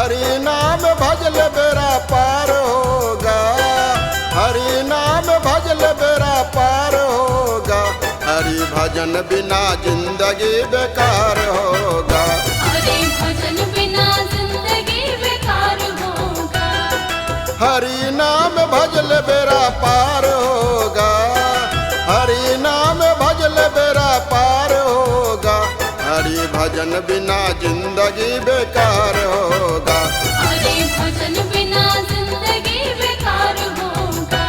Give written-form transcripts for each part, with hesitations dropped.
हरि नाम भजल बेरा पार होगा, हरि नाम भजल बेरा पार होगा, हरि भजन बिना जिंदगी बेकार होगा, हरि भजन बिना जिंदगी बेकार होगा। हरि नाम भजल बेरा पार होगा, हरि नाम भजल बेरा पार होगा, हरि भजन बिना जिंदगी बेकार होगा, हरि भजन बिना जिंदगी बेकार होगा।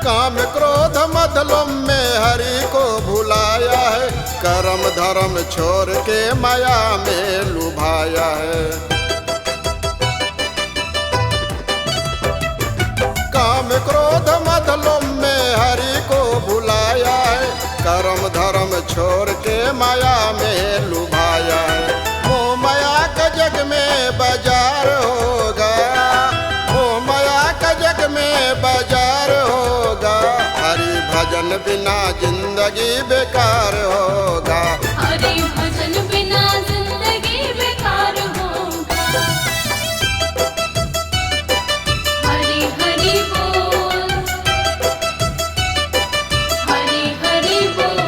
काम क्रोध मद लोभ में हरि को भुलाया है, कर्म धर्म छोड़ के माया में लुभाया है। काम क्रोध मद लोभ में हरि को भुलाया है, कर्म धर्म छोड़ के माया में लुभाया है। मोह माया का जग में बाजार होगा, मोह माया का जग में बाजार होगा, हरि भजन बिना जिंदगी बेकार होगा, हरि भजन बिना जिंदगी बेकार होगा। हरि हरि बोल, हरि हरि बोल।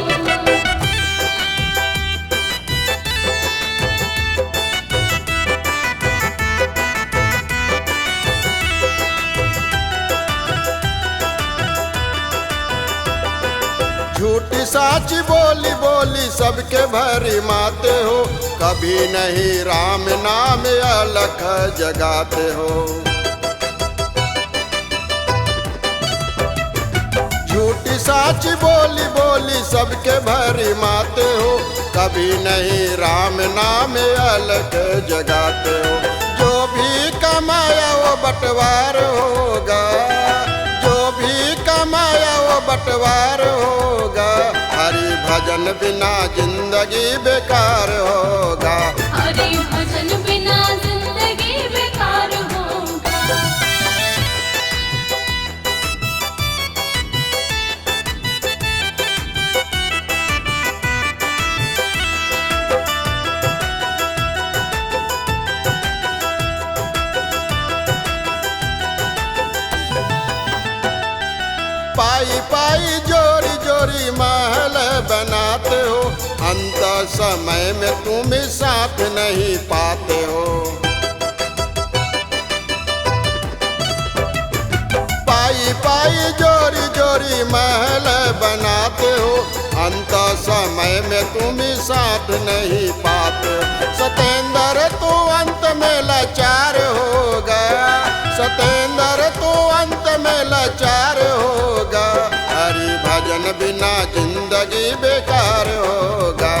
झूठी साची बोली बोली सबके भरी माते हो, कभी नहीं राम नाम अलख जगाते हो। झूठी साची बोली बोली सबके भरी माते हो, कभी नहीं राम नाम अलख जगाते हो। जो भी कमाया वो बंटवार होगा, जो भी कमाया वो बंटवार होगा, हरि भजन बिना जिंदगी बेकार होगा, हरि भजन बिना जिंदगी बेकार होगा। पाई पाई जोरी जोरी महल बनाते हो, अंत समय में तुम साथ नहीं पाते हो। पाई पाई जोरी जोरी महल बनाते हो, अंत समय में तुम साथ नहीं पाते हो। सतेंद्र तू अंत में लाचार होगा, सतेंद्र तू अंत में लाचार होगा, हरि भजन बिना जिंदगी बेकार होगा।